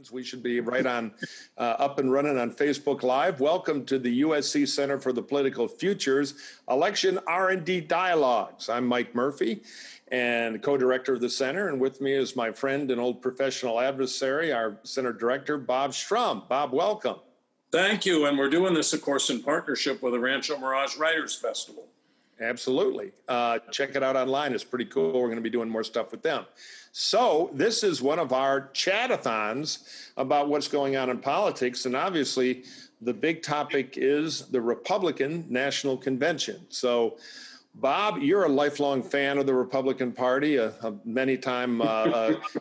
We should be right on up and running on Facebook Live. Welcome to the USC Center for the Political Futures Election R&D Dialogues. I'm Mike Murphy and co-director of the center, and with me is my friend and old professional adversary, our center director, Bob Shrum. Bob, welcome. Thank you, and we're doing this, of course, in partnership with the Rancho Mirage Writers Festival. Absolutely. Check it out online. It's pretty cool. We're going to be doing more stuff with them. So this is one of our chat-a-thons about what's going on in politics. And obviously, the big topic is the Republican National Convention. So, Bob, you're a lifelong fan of the Republican Party, a many-time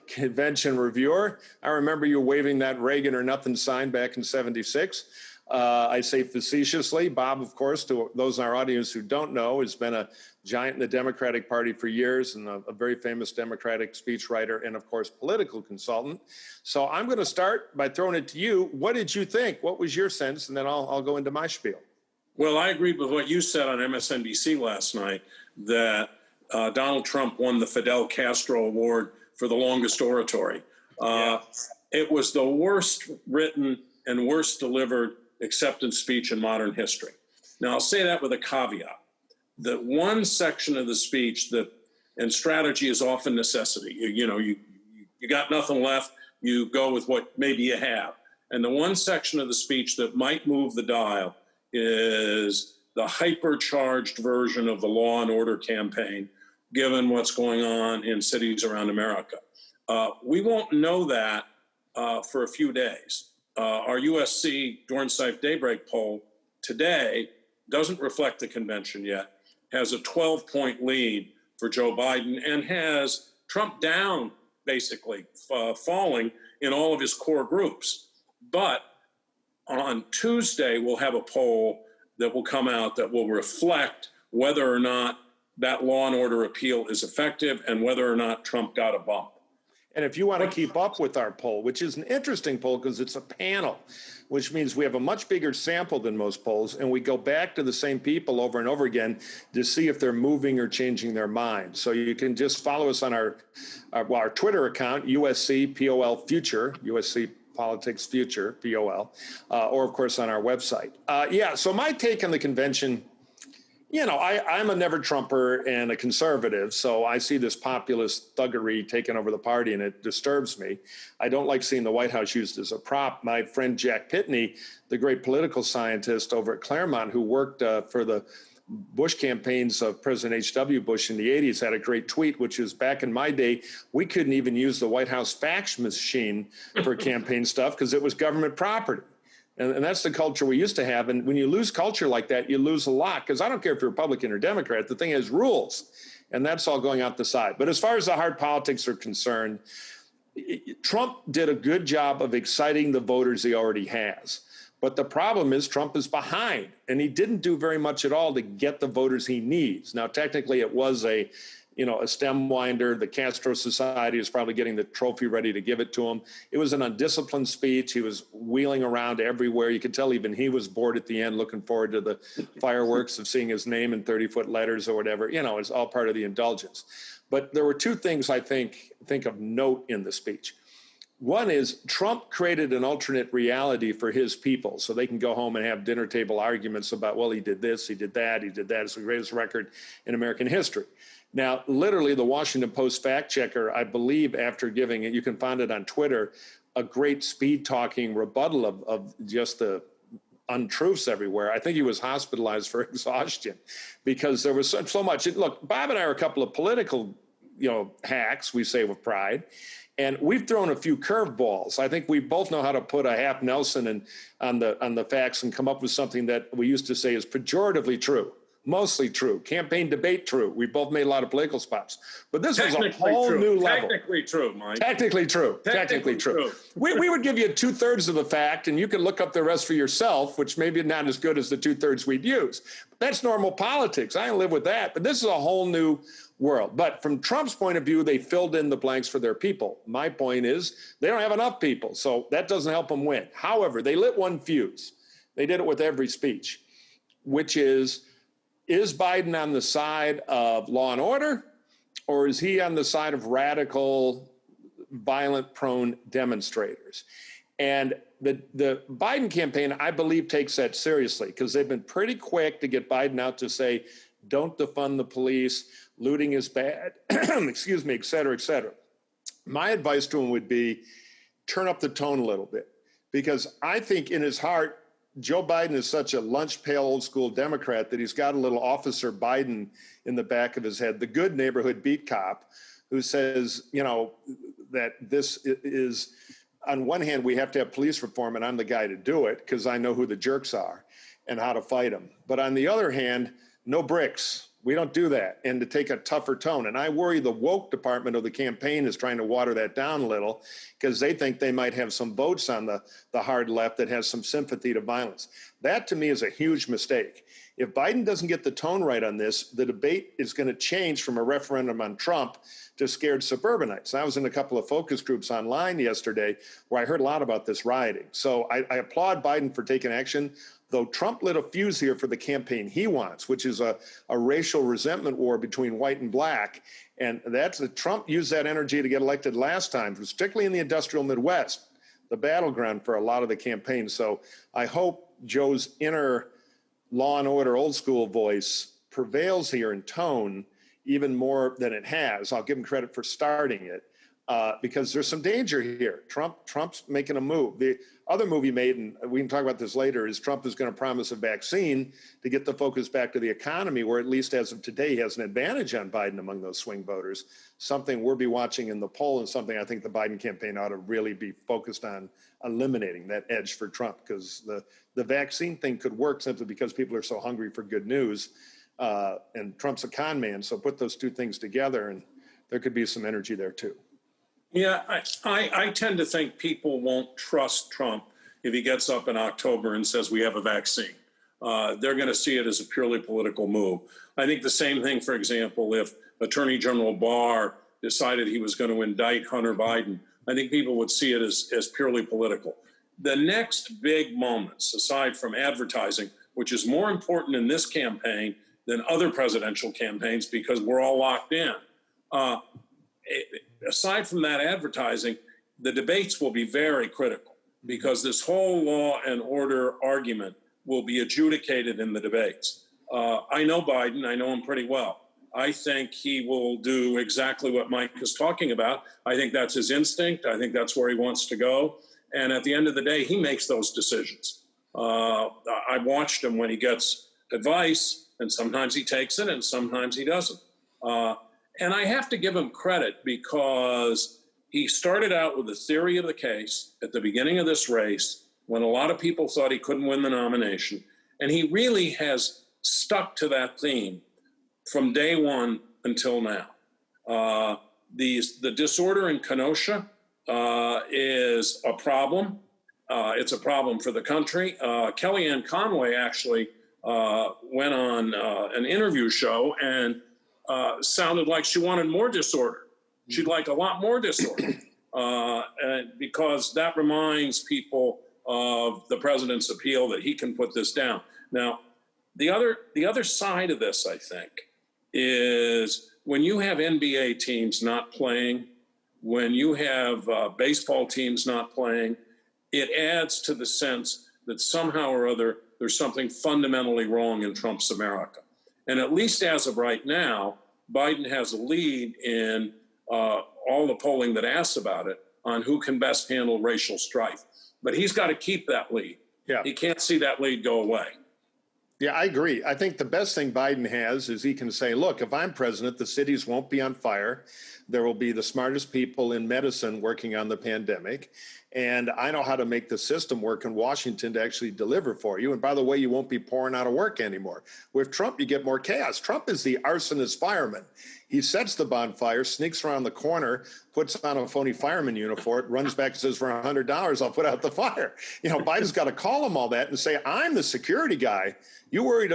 convention reviewer. I remember you waving that Reagan or nothing sign back in '76. I say facetiously. Bob, of course, to those in our audience who don't know, has been a giant in the Democratic Party for years and a very famous Democratic speechwriter and, of course, political consultant. So I'm going to start by throwing it to you. What did you think? What was your sense? And then I'll go into my spiel. Well, I agree with what you said on MSNBC last night, that Donald Trump won the Fidel Castro Award for the longest oratory. It was the worst written and worst delivered acceptance speech in modern history. Now, I'll say that with a caveat, that one section of the speech that, and strategy is often necessity. You got nothing left, you go with what maybe you have. And the one section of the speech that might move the dial is the hypercharged version of the law and order campaign, given what's going on in cities around America. We won't know that for a few days. Our USC Dornsife Daybreak poll today doesn't reflect the convention yet, has a 12-point lead for Joe Biden, and has Trump down, basically, falling in all of his core groups. But on Tuesday, we'll have a poll that will come out that will reflect whether or not that law and order appeal is effective and whether or not Trump got a bump. And if you want to keep up with our poll, which is an interesting poll because it's a panel, which means we have a much bigger sample than most polls, and we go back to the same people over and over again to see if they're moving or changing their mind. So you can just follow us on our Twitter account, USC POL Future, USC Politics Future, POL, or of course on our website. So my take on the convention, I'm a never Trumper and a conservative, so I see this populist thuggery taking over the party, and it disturbs me. I don't like seeing the White House used as a prop. My friend Jack Pitney, the great political scientist over at Claremont, who worked for the Bush campaigns of President H.W. Bush in the 80s, had a great tweet, which is, back in my day, we couldn't even use the White House fax machine for campaign stuff because it was government property. And that's the culture we used to have. And when you lose culture like that, you lose a lot, because I don't care if you're Republican or Democrat. The thing is rules, and that's all going out the side. But as far as the hard politics are concerned, Trump did a good job of exciting the voters he already has. But the problem is Trump is behind, and he didn't do very much at all to get the voters he needs. Now, technically, it was a stem winder. The Castro Society is probably getting the trophy ready to give it to him. It was an undisciplined speech. He was wheeling around everywhere. You could tell even he was bored at the end, looking forward to the fireworks of seeing his name in 30-foot letters or whatever. It's all part of the indulgence. But there were two things I think of note in the speech. One is Trump created an alternate reality for his people so they can go home and have dinner table arguments about, well, he did this, he did that, he did that. It's the greatest record in American history. Now, literally, the Washington Post fact checker, I believe, after giving it, you can find it on Twitter, a great speed-talking rebuttal of just the untruths everywhere. I think he was hospitalized for exhaustion because there was so much. Look, Bob and I are a couple of political, hacks, we say with pride, and we've thrown a few curveballs. I think we both know how to put a half Nelson on the facts and come up with something that we used to say is pejoratively true. Mostly true. Campaign debate true. We both made a lot of political spots. But this was a whole new level. Technically true, Mike. Technically true. We would give you 2/3 of the fact, and you can look up the rest for yourself, which maybe not as good as the 2/3 we'd use. But that's normal politics. I don't live with that. But this is a whole new world. But from Trump's point of view, they filled in the blanks for their people. My point is they don't have enough people, so that doesn't help them win. However, they lit one fuse. They did it with every speech, which is Biden on the side of law and order, or is he on the side of radical violent-prone demonstrators. And the Biden campaign, I believe, takes that seriously because they've been pretty quick to get Biden out to say, don't defund the police, looting is bad, excuse me, et cetera, et cetera. My advice to him would be turn up the tone a little bit, because I think in his heart, Joe Biden is such a lunch pail old school Democrat that he's got a little Officer Biden in the back of his head, the good neighborhood beat cop who says, you know, that this is, on one hand, we have to have police reform and I'm the guy to do it because I know who the jerks are and how to fight them. But on the other hand, no bricks. We don't do that, and to take a tougher tone. And I worry the woke department of the campaign is trying to water that down a little because they think they might have some votes on the hard left that has some sympathy to violence. That, to me, is a huge mistake. If Biden doesn't get the tone right on this, the debate is going to change from a referendum on Trump to scared suburbanites. I was in a couple of focus groups online yesterday where I heard a lot about this rioting. So I applaud Biden for taking action, though Trump lit a fuse here for the campaign he wants, which is a racial resentment war between white and black. And Trump used that energy to get elected last time, particularly in the industrial Midwest, the battleground for a lot of the campaign. So I hope Joe's inner law and order old school voice prevails here in tone even more than it has. I'll give him credit for starting it because there's some danger here. Trump's making a move. The other move he made, and we can talk about this later, is Trump is going to promise a vaccine to get the focus back to the economy, where at least as of today, he has an advantage on Biden among those swing voters, something we'll be watching in the poll and something I think the Biden campaign ought to really be focused on eliminating that edge for Trump, because the vaccine thing could work simply because people are so hungry for good news. And Trump's a con man, so put those two things together and there could be some energy there too. Yeah, I tend to think people won't trust Trump if he gets up in October and says we have a vaccine. They're going to see it as a purely political move. I think the same thing, for example, if Attorney General Barr decided he was going to indict Hunter Biden, I think people would see it as purely political. The next big moments, aside from advertising, which is more important in this campaign than other presidential campaigns because we're all locked in. Aside from that advertising, the debates will be very critical because this whole law and order argument will be adjudicated in the debates. I know Biden, I know him pretty well. I think he will do exactly what Mike is talking about. I think that's his instinct. I think that's where he wants to go. And at the end of the day, he makes those decisions. I watched him when he gets advice, and sometimes he takes it and sometimes he doesn't. And I have to give him credit because he started out with the theory of the case at the beginning of this race when a lot of people thought he couldn't win the nomination. And he really has stuck to that theme from day one until now. The disorder in Kenosha is a problem. It's a problem for the country. Kellyanne Conway actually went on an interview show and sounded like she wanted more disorder. She'd like a lot more disorder and because that reminds people of the president's appeal that he can put this down. Now, the other side of this, I think, is when you have NBA teams not playing, when you have baseball teams not playing, it adds to the sense that somehow or other there's something fundamentally wrong in Trump's America. And at least as of right now, Biden has a lead in all the polling that asks about it on who can best handle racial strife. But he's got to keep that lead. Yeah. He can't see that lead go away. Yeah, I agree. I think the best thing Biden has is he can say, look, if I'm president, the cities won't be on fire. There will be the smartest people in medicine working on the pandemic. And I know how to make the system work in Washington to actually deliver for you. And by the way, you won't be pouring out of work anymore. With Trump, you get more chaos. Trump is the arsonist fireman. He sets the bonfire, sneaks around the corner, puts on a phony fireman uniform, runs back and says, for $100, I'll put out the fire. You know, Biden's got to call him all that and say, I'm the security guy. You worried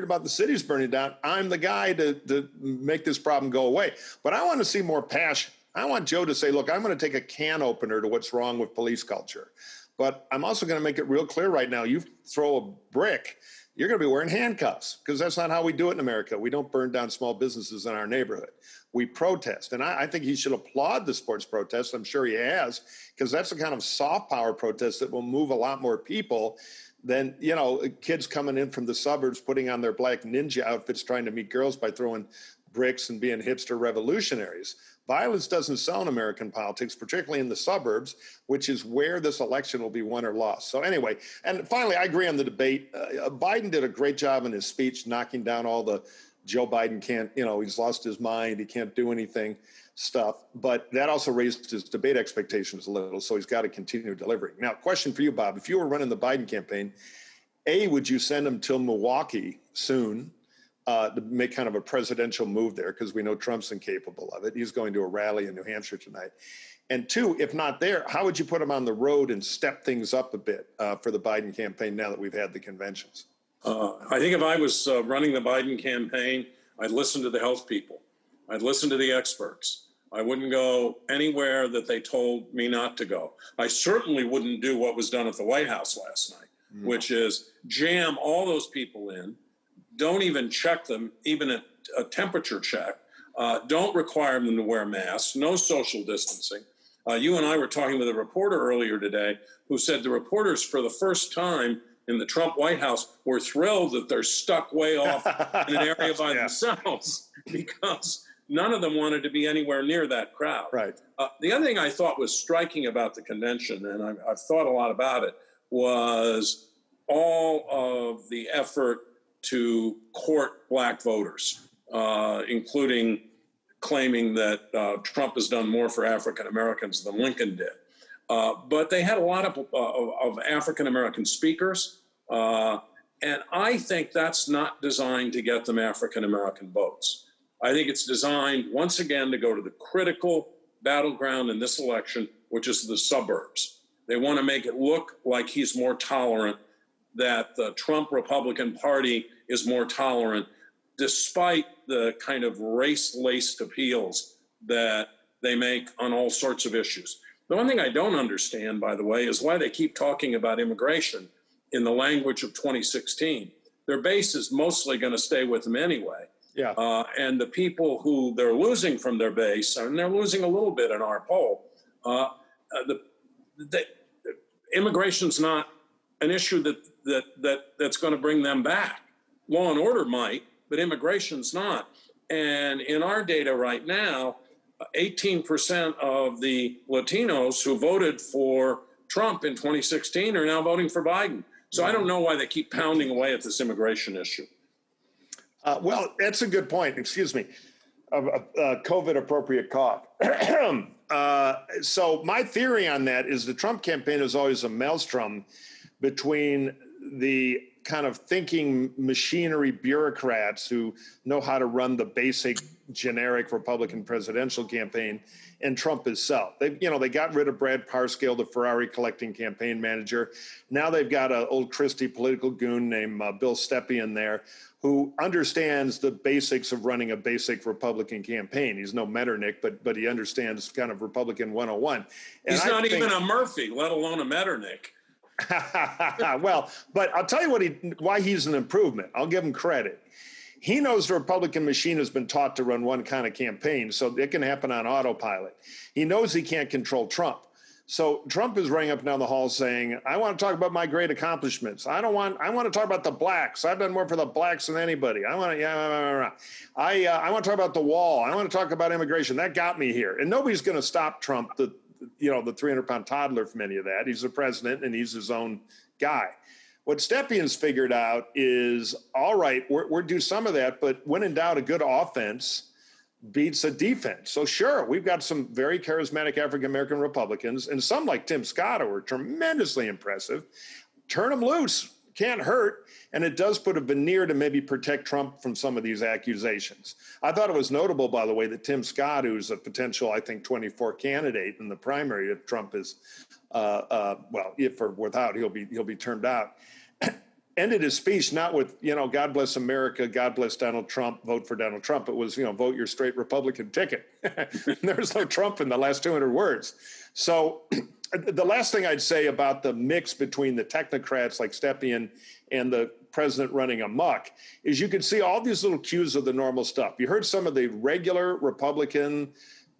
about the cities burning down. I'm the guy to make this problem go away. But I want to see more passion. I want Joe to say, look, I'm going to take a can opener to what's wrong with police culture. But I'm also going to make it real clear right now. You throw a brick, you're going to be wearing handcuffs, because that's not how we do it in America. We don't burn down small businesses in our neighborhood. We protest. And I think he should applaud the sports protest. I'm sure he has, because that's the kind of soft power protest that will move a lot more people than, you know, kids coming in from the suburbs, putting on their black ninja outfits, trying to meet girls by throwing bricks and being hipster revolutionaries. Violence doesn't sell in American politics, particularly in the suburbs, which is where this election will be won or lost. So anyway, and finally, I agree on the debate. Biden did a great job in his speech, knocking down all the Joe Biden can't, you know, he's lost his mind, he can't do anything stuff. But that also raised his debate expectations a little, so he's got to continue delivering. Now, question for you, Bob. If you were running the Biden campaign, A, would you send him to Milwaukee soon? To make kind of a presidential move there, because we know Trump's incapable of it. He's going to a rally in New Hampshire tonight. And two, if not there, how would you put him on the road and step things up a bit for the Biden campaign now that we've had the conventions? I think if I was running the Biden campaign, I'd listen to the health people. I'd listen to the experts. I wouldn't go anywhere that they told me not to go. I certainly wouldn't do what was done at the White House last night, which is jam all those people in. Don't even check them, even a temperature check. Don't require them to wear masks, no social distancing. You and I were talking with a reporter earlier today who said the reporters for the first time in the Trump White House were thrilled that they're stuck way off in an area by themselves, because none of them wanted to be anywhere near that crowd. Right. The other thing I thought was striking about the convention, and I've thought a lot about it, was all of the effort to court black voters, including claiming that Trump has done more for African Americans than Lincoln did. But they had a lot of African American speakers, and I think that's not designed to get them African American votes. I think it's designed, once again, to go to the critical battleground in this election, which is the suburbs. They want to make it look like he's more tolerant, that the Trump Republican Party is more tolerant, despite the kind of race-laced appeals that they make on all sorts of issues. The one thing I don't understand, by the way, is why they keep talking about immigration in the language of 2016. Their base is mostly going to stay with them anyway. Yeah. And the people who they're losing from their base, and they're losing a little bit in our poll, immigration's not an issue that's going to bring them back. Law and order might, but immigration's not. And in our data right now, 18% of the Latinos who voted for Trump in 2016 are now voting for Biden. So I don't know why they keep pounding away at this immigration issue. Well, that's a good point. Excuse me. COVID appropriate cough. So my theory on that is the Trump campaign is always a maelstrom between the kind of thinking machinery bureaucrats who know how to run the basic generic Republican presidential campaign and Trump himself. They got rid of Brad Parscale, the Ferrari collecting campaign manager. Now they've got an old Christie political goon named Bill Stepien there, who understands the basics of running a basic Republican campaign. He's no Metternich, but he understands kind of Republican 101. And he's not even a Murphy, let alone a Metternich. Well, but I'll tell you why he's an improvement. I'll give him credit. He knows the Republican machine has been taught to run one kind of campaign, so it can happen on autopilot. He knows he can't control Trump. So Trump is running up and down the hall saying, I want to talk about my great accomplishments. I want to talk about the blacks. I've done more for the blacks than anybody. I want to talk about the wall. I want to talk about immigration. That got me here. And nobody's going to stop Trump, the 300-pound toddler, from any of that. He's the president and he's his own guy. What Stepien's figured out is, all right, we're do some of that, but when in doubt, a good offense beats a defense. So sure, we've got some very charismatic African-American Republicans and some like Tim Scott who are tremendously impressive. Turn them loose, can't hurt. And it does put a veneer to maybe protect Trump from some of these accusations. I thought it was notable, by the way, that Tim Scott, who's a potential, I think, 24 candidate in the primary if Trump is, if or without, he'll be turned out, ended his speech not with, God bless America, God bless Donald Trump, vote for Donald Trump. It was, vote your straight Republican ticket. There's no Trump in the last 200 words. So the last thing I'd say about the mix between the technocrats like Stepien and the president running amok is you could see all these little cues of the normal stuff. You heard some of the regular Republican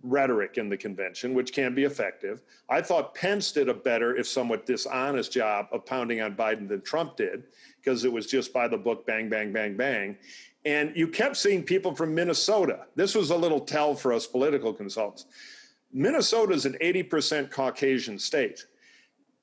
rhetoric in the convention, which can be effective. I thought Pence did a better, if somewhat dishonest job of pounding on Biden than Trump did, because it was just by the book, bang, bang, bang, bang. And you kept seeing people from Minnesota. This was a little tell for us political consultants. Minnesota is an 80% Caucasian state.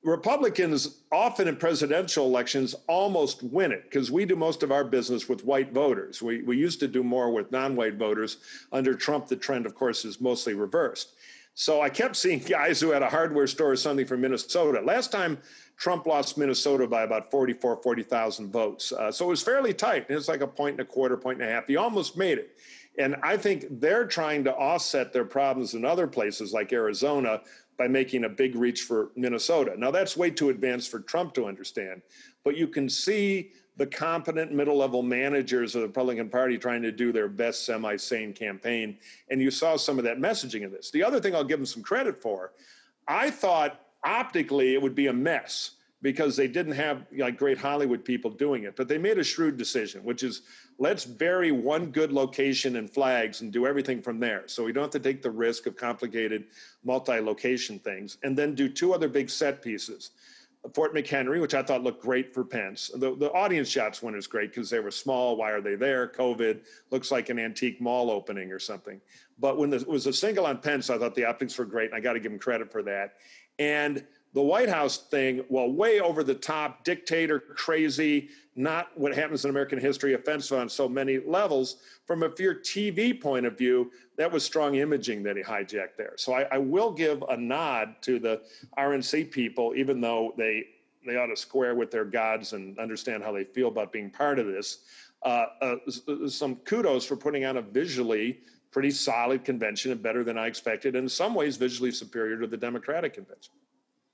Republicans often in presidential elections almost win it because we do most of our business with white voters. We used to do more with non-white voters. Under Trump, the trend, of course, is mostly reversed. So I kept seeing guys who had a hardware store or something from Minnesota. Last time, Trump lost Minnesota by about 40,000 votes. So it was fairly tight. It was like a point and a quarter, point and a half. He almost made it. And I think they're trying to offset their problems in other places like Arizona by making a big reach for Minnesota. Now, that's way too advanced for Trump to understand, but you can see the competent middle-level managers of the Republican Party trying to do their best semi-sane campaign, and you saw some of that messaging in this. The other thing I'll give them some credit for, I thought optically it would be a mess because they didn't have like great Hollywood people doing it, but they made a shrewd decision, which is let's bury one good location and flags and do everything from there. So we don't have to take the risk of complicated multi-location things, and then do two other big set pieces. Fort McHenry, which I thought looked great for Pence. The audience shots one is great because they were small. Why are they there? COVID looks like an antique mall opening or something. But when it was a single on Pence, I thought the optics were great, and I got to give him credit for that. And the White House thing, well, way over the top, dictator, crazy, not what happens in American history, offensive on so many levels. From a pure TV point of view, that was strong imaging that he hijacked there. So I will give a nod to the RNC people, even though they ought to square with their gods and understand how they feel about being part of this. Some kudos for putting on a visually pretty solid convention and better than I expected, and in some ways visually superior to the Democratic convention.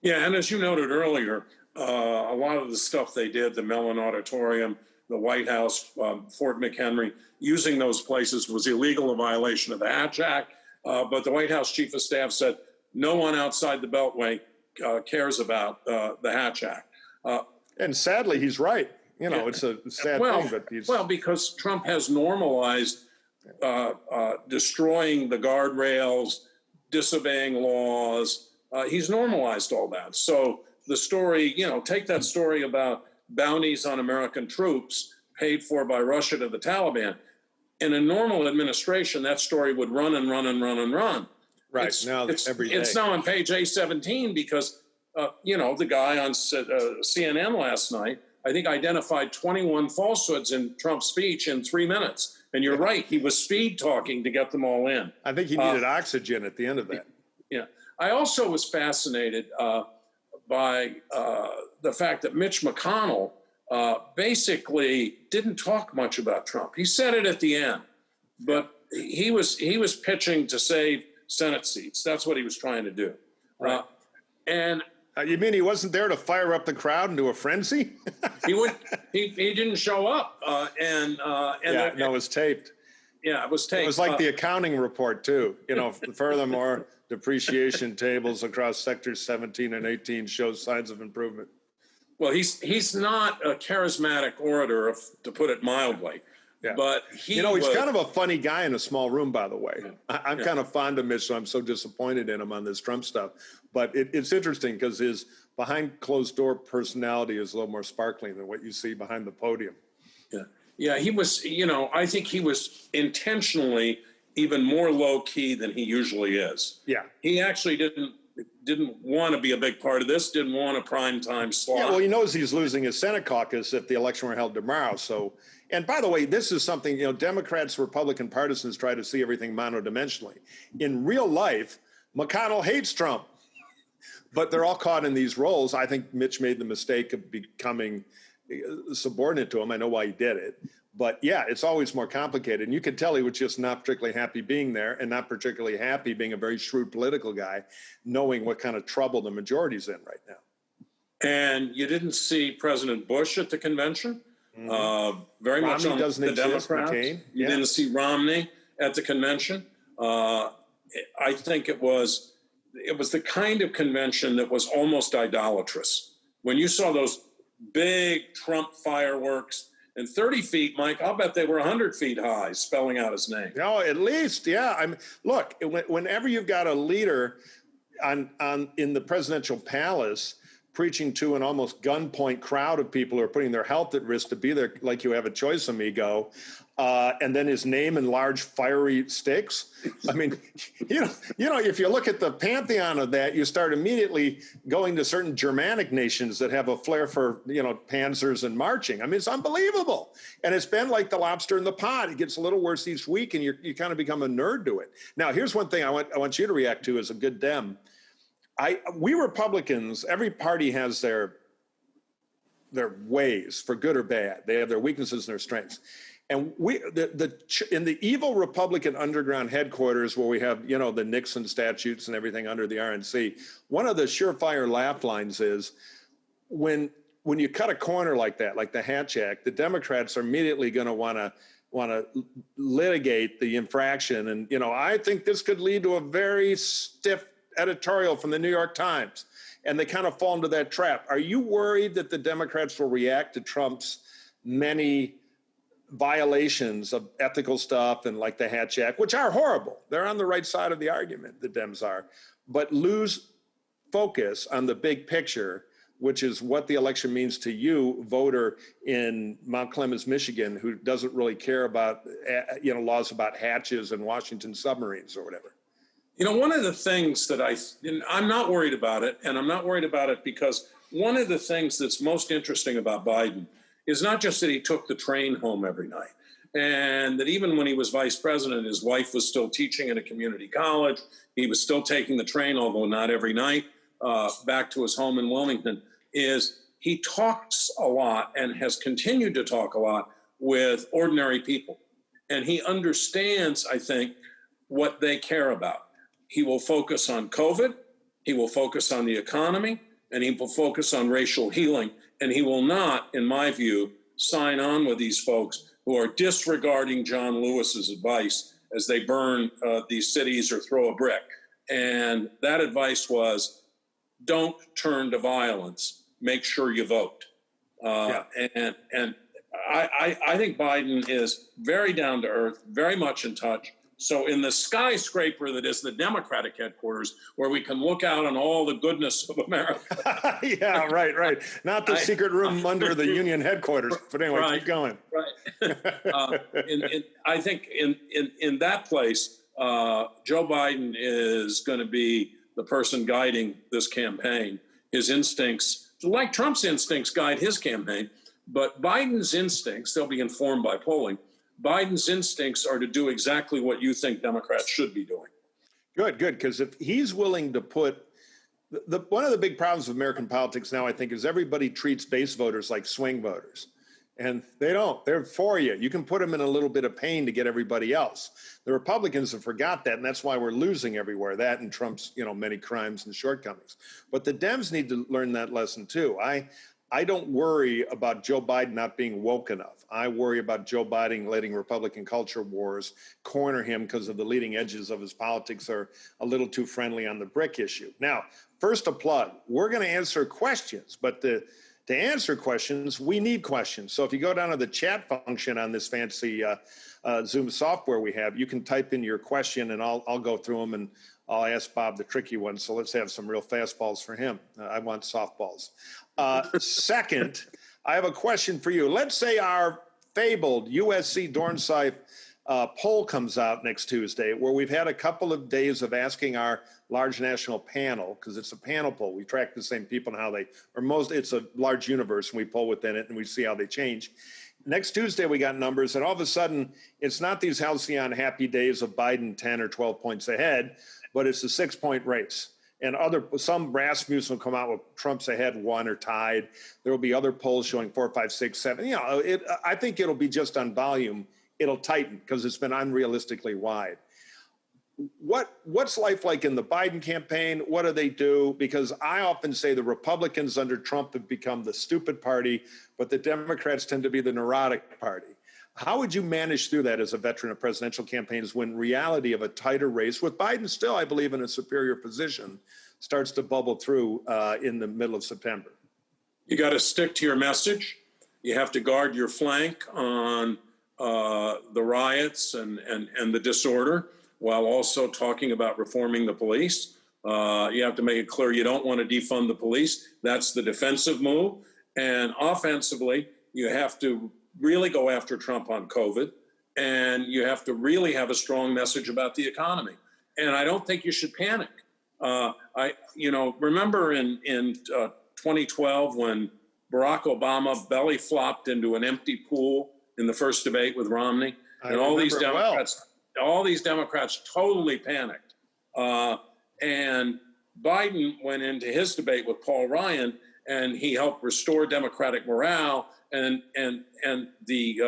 Yeah, and as you noted earlier, a lot of the stuff they did, the Mellon Auditorium, the White House, Fort McHenry, using those places was illegal, a violation of the Hatch Act. But the White House Chief of Staff said no one outside the Beltway cares about the Hatch Act. And sadly, he's right. You know, it's a sad thing, but he's... Well, because Trump has normalized destroying the guardrails, disobeying laws. He's normalized all that. So the story, you know, take that story about bounties on American troops paid for by Russia to the Taliban. In a normal administration, that story would run and run and run and run. Right, Every day. It's now on page A17 because, you know, the guy on CNN last night, I think, identified 21 falsehoods in Trump's speech in 3 minutes. And you're right, he was speed talking to get them all in. I think he needed oxygen at the end of that. Yeah. I also was fascinated by the fact that Mitch McConnell basically didn't talk much about Trump. He said it at the end, but he was pitching to save Senate seats. That's what he was trying to do. Right. You mean he wasn't there to fire up the crowd into a frenzy? He didn't show up. It was taped. Yeah, it was taped. It was like the accounting report too. You know, furthermore, depreciation tables across sectors 17 and 18 show signs of improvement. Well, he's not a charismatic orator, to put it mildly. Yeah. But he's kind of a funny guy in a small room, by the way. I'm kind of fond of Mitch, so I'm so disappointed in him on this Trump stuff. But it's interesting because his behind closed door personality is a little more sparkling than what you see behind the podium. Yeah, he was, I think he was intentionally even more low key than he usually is. Yeah. He actually didn't want to be a big part of this, didn't want a prime time slot. Yeah, well, he knows he's losing his Senate caucus if the election were held tomorrow. So, and by the way, this is something, Democrats, Republican partisans try to see everything monodimensionally. In real life, McConnell hates Trump, but they're all caught in these roles. I think Mitch made the mistake of becoming subordinate to him. I know why he did it. But yeah, it's always more complicated. And you could tell he was just not particularly happy being there and not particularly happy being a very shrewd political guy, knowing what kind of trouble the majority's in right now. And you didn't see President Bush at the convention, very much on the Democrats. You didn't see Romney at the convention. I think it was the kind of convention that was almost idolatrous. When you saw those big Trump fireworks. And 30 feet, Mike, I'll bet they were 100 feet high, spelling out his name. No, at least, yeah. I mean, look, whenever you've got a leader in the presidential palace preaching to an almost gunpoint crowd of people who are putting their health at risk to be there, like you have a choice, amigo, and then his name in large fiery sticks. I mean, if you look at the pantheon of that, you start immediately going to certain Germanic nations that have a flair for, panzers and marching. I mean, it's unbelievable. And it's been like the lobster in the pot. It gets a little worse each week, and you kind of become a nerd to it. Now, here's one thing I want you to react to as a good Dem. We Republicans, every party has their ways, for good or bad. They have their weaknesses and their strengths. And in the evil Republican underground headquarters where we have, the Nixon statutes and everything under the RNC, one of the surefire laugh lines is when you cut a corner like that, like the Hatch Act, the Democrats are immediately going to want to litigate the infraction. And, I think this could lead to a very stiff editorial from the New York Times, and they kind of fall into that trap. Are you worried that the Democrats will react to Trump's many violations of ethical stuff and like the Hatch Act, which are horrible? They're on the right side of the argument, the Dems are, but lose focus on the big picture, which is what the election means to you, voter in Mount Clemens, Michigan, who doesn't really care about, laws about hatches and Washington submarines or whatever. One of the things that I'm not worried about it, and I'm not worried about it because one of the things that's most interesting about Biden is not just that he took the train home every night, and that even when he was vice president, his wife was still teaching at a community college. He was still taking the train, although not every night, back to his home in Wilmington. Is he talks a lot and has continued to talk a lot with ordinary people. And he understands, I think, what they care about. He will focus on COVID, he will focus on the economy, and he will focus on racial healing. And he will not, in my view, sign on with these folks who are disregarding John Lewis's advice as they burn these cities or throw a brick. And that advice was, don't turn to violence, make sure you vote. And I think Biden is very down to earth, very much in touch. So in the skyscraper that is the Democratic headquarters, where we can look out on all the goodness of America. Yeah, right. Not the secret room under the Union headquarters. But anyway, keep going. Right. I think in that place, Joe Biden is going to be the person guiding this campaign. His instincts, like Trump's instincts, guide his campaign. But Biden's instincts, they'll be informed by polling. Biden's instincts are to do exactly what you think Democrats should be doing. Good. Because if he's willing to put one of the big problems of American politics now, I think, is everybody treats base voters like swing voters. And they don't. They're for you. You can put them in a little bit of pain to get everybody else. The Republicans have forgot that, and that's why we're losing everywhere. That and Trump's, many crimes and shortcomings. But the Dems need to learn that lesson too. I don't worry about Joe Biden not being woke enough. I worry about Joe Biden letting Republican culture wars corner him because of the leading edges of his politics are a little too friendly on the brick issue. Now, first a plug. We're going to answer questions, but to answer questions, we need questions. So if you go down to the chat function on this fancy Zoom software we have, you can type in your question and I'll go through them and I'll ask Bob the tricky one. So let's have some real fastballs for him. I want softballs. Second, I have a question for you. Let's say our fabled USC Dornsife poll comes out next Tuesday, where we've had a couple of days of asking our large national panel, because it's a panel poll. We track the same people and how it's a large universe, and we poll within it, and we see how they change. Next Tuesday, we got numbers, and all of a sudden, it's not these halcyon happy days of Biden 10 or 12 points ahead, but it's a 6-point race. And some Rasmussen will come out with Trump's ahead 1 or tied. There will be other polls showing 4, 5, 6, 7. I think it'll be just on volume. It'll tighten because it's been unrealistically wide. What's life like in the Biden campaign? What do they do? Because I often say the Republicans under Trump have become the stupid party, but the Democrats tend to be the neurotic party. How would you manage through that as a veteran of presidential campaigns when reality of a tighter race, with Biden still, I believe, in a superior position, starts to bubble through in the middle of September? You got to stick to your message. You have to guard your flank on the riots and the disorder, while also talking about reforming the police. You have to make it clear you don't want to defund the police. That's the defensive move. And offensively, you have to really go after Trump on COVID, and you have to really have a strong message about the economy. And I don't think you should panic. Remember in 2012 when Barack Obama belly flopped into an empty pool in the first debate with Romney, and all these Democrats totally panicked. And Biden went into his debate with Paul Ryan, and he helped restore Democratic morale. And the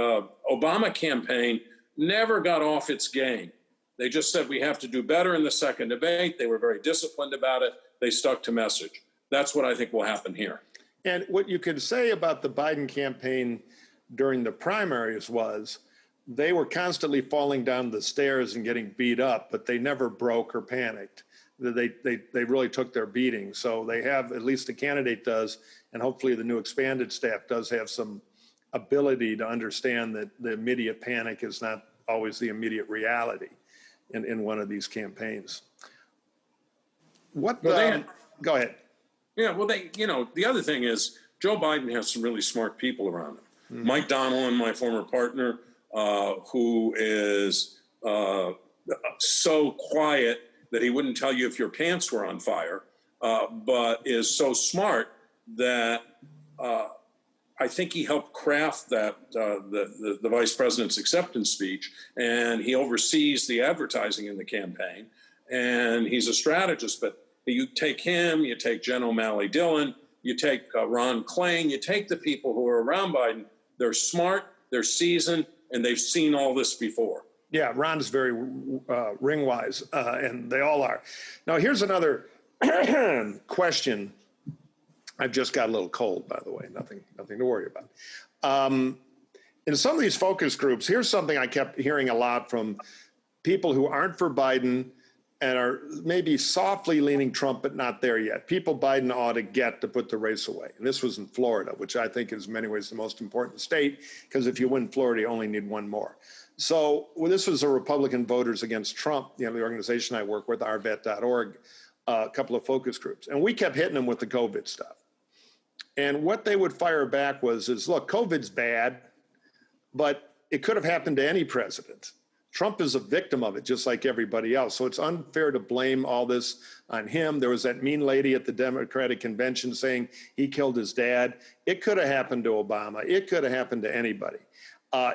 Obama campaign never got off its game. They just said we have to do better in the second debate. They were very disciplined about it. They stuck to message. That's what I think will happen here. And what you could say about the Biden campaign during the primaries was they were constantly falling down the stairs and getting beat up, but they never broke or panicked. They really took their beating. So they have, at least the candidate does, and hopefully the new expanded staff does have some ability to understand that the immediate panic is not always the immediate reality in one of these campaigns. Go ahead. Yeah, well, the other thing is Joe Biden has some really smart people around him. Mm-hmm. Mike Donilon, my former partner, who is so quiet that he wouldn't tell you if your pants were on fire, but is so smart that I think he helped craft that the vice president's acceptance speech, and he oversees the advertising in the campaign, and he's a strategist. But you take him, you take Jen O'Malley Dillon, you take Ron Klain, you take the people who are around Biden. They're smart, they're seasoned, and they've seen all this before. Yeah, Ron's very ring-wise, and they all are. Now, here's another question. I've just got a little cold, by the way. Nothing to worry about. In some of these focus groups, here's something I kept hearing a lot from people who aren't for Biden and are maybe softly leaning Trump, but not there yet. People Biden ought to get to put the race away. And this was in Florida, which I think is in many ways the most important state, because if you win Florida, you only need one more. So this was a Republican Voters Against Trump, the organization I work with, rvet.org, a couple of focus groups. And we kept hitting them with the COVID stuff. And what they would fire back was, look, COVID's bad, but it could have happened to any president. Trump is a victim of it, just like everybody else. So it's unfair to blame all this on him. There was that mean lady at the Democratic convention saying he killed his dad. It could have happened to Obama. It could have happened to anybody.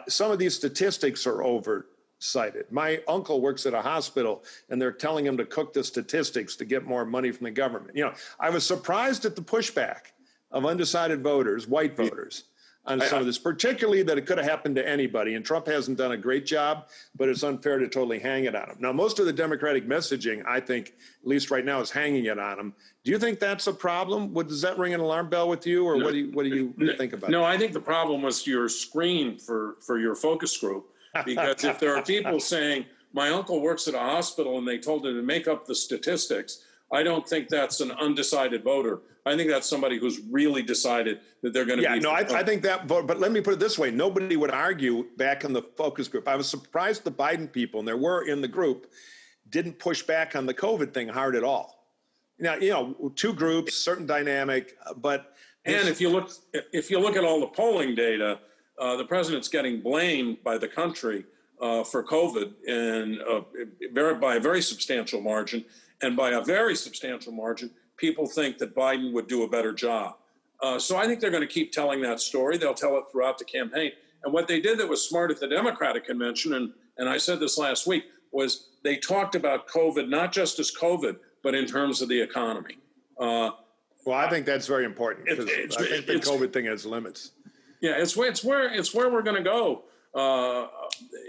Some of these statistics are oversighted. My uncle works at a hospital, and they're telling him to cook the statistics to get more money from the government. I was surprised at the pushback of undecided voters, white voters, on some of this, particularly that it could have happened to anybody. And Trump hasn't done a great job, but it's unfair to totally hang it on him. Now, most of the Democratic messaging, I think, at least right now, is hanging it on him. Do you think that's a problem? Does that ring an alarm bell with you, or what do you think about it? No, I think the problem was your screen for your focus group, because if there are people saying, my uncle works at a hospital and they told him to make up the statistics, I don't think that's an undecided voter. I think that's somebody who's really decided that they're going to be. Yeah, no, I think that vote, but let me put it this way. Nobody would argue back in the focus group. I was surprised the Biden people, and there were in the group, didn't push back on the COVID thing hard at all. Now, two groups, certain dynamic, but. And if you look at all the polling data, the president's getting blamed by the country for COVID, and by a very substantial margin. And by a very substantial margin, people think that Biden would do a better job. So I think they're going to keep telling that story. They'll tell it throughout the campaign. And what they did that was smart at the Democratic convention, and I said this last week, was they talked about COVID, not just as COVID, but in terms of the economy. Well, I think that's very important, because I think the COVID thing has limits. Yeah, it's where we're going to go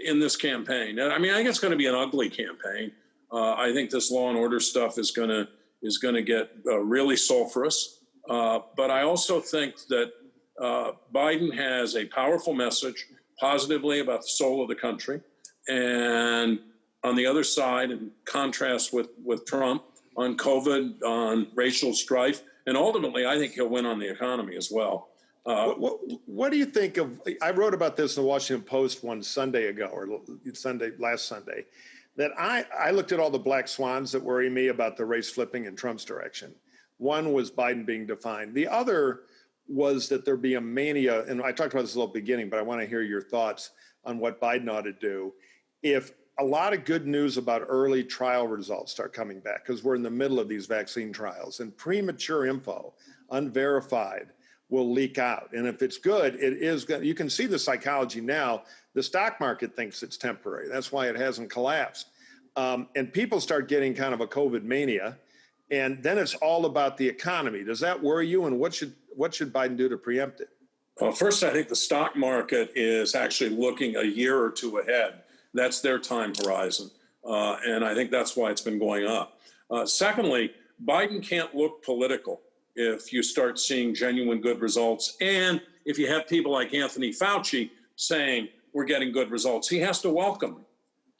in this campaign. And I mean, I think it's going to be an ugly campaign. I think this law and order stuff is going to get really sulfurous. But I also think that Biden has a powerful message positively about the soul of the country. And on the other side, in contrast with Trump, on COVID, on racial strife, And ultimately, I think he'll win on the economy as well. What do you think of, I wrote about this in the Washington Post one Sunday ago, or last Sunday, that I looked at all the black swans that worry me about the race flipping in Trump's direction. One was Biden being defined. The other was that there'd be a mania, and I talked about this a little beginning, but I want to hear your thoughts on what Biden ought to do. If a lot of good news about early trial results start coming back, because we're in the middle of these vaccine trials, and premature info, unverified, will leak out. And if it's good, it is good. You can see the psychology now. The stock market thinks it's temporary. That's why it hasn't collapsed. And people start getting kind of a COVID mania. And then it's all about the economy. Does that worry you? And what should Biden do to preempt it? Well, first, I think the stock market is actually looking a year or two ahead. That's their time horizon. And I think that's why it's been going up. Secondly, Biden can't look political if you start seeing genuine good results. And if you have people like Anthony Fauci saying we're getting good results, he has to welcome them.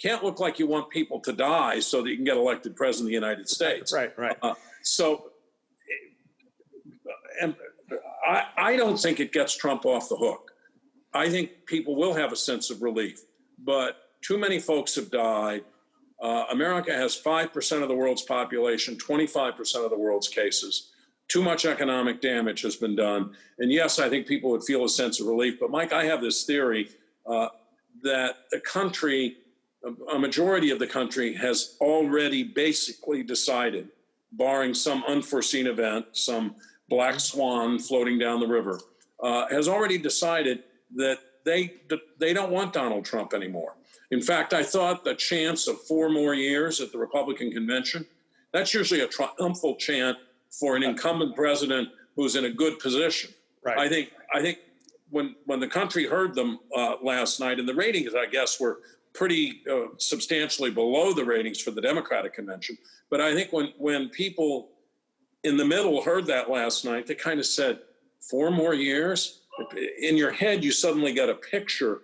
Can't look like you want people to die so that you can get elected president of the United States. Right. And I don't think it gets Trump off the hook. I think people will have a sense of relief, but too many folks have died. America has 5% of the world's population, 25% of the world's cases. Too much economic damage has been done. And yes, I think people would feel a sense of relief. But Mike, I have this theory that the country, a majority of the country has already basically decided, barring some unforeseen event, some black swan floating down the river, has already decided that they don't want Donald Trump anymore. In fact, I thought the chance of 4 more years at the Republican convention, that's usually a triumphal chant for an incumbent president who's in a good position. Right. I think when the country heard them last night, and the ratings, I guess, were pretty substantially below the ratings for the Democratic convention. But I think when people in the middle heard that last night, they kind of said, 4 more years? In your head, you suddenly get a picture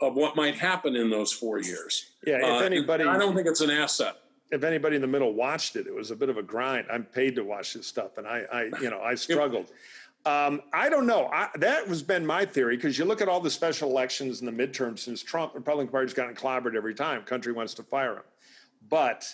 of what might happen in those 4 years. Yeah, if anybody, I don't think it's an asset. If anybody in the middle watched it, it was a bit of a grind. I'm paid to watch this stuff, and I struggled. I don't know. That has been my theory, because you look at all the special elections and the midterms since Trump, the Republican Party's gotten clobbered every time. Country wants to fire him. But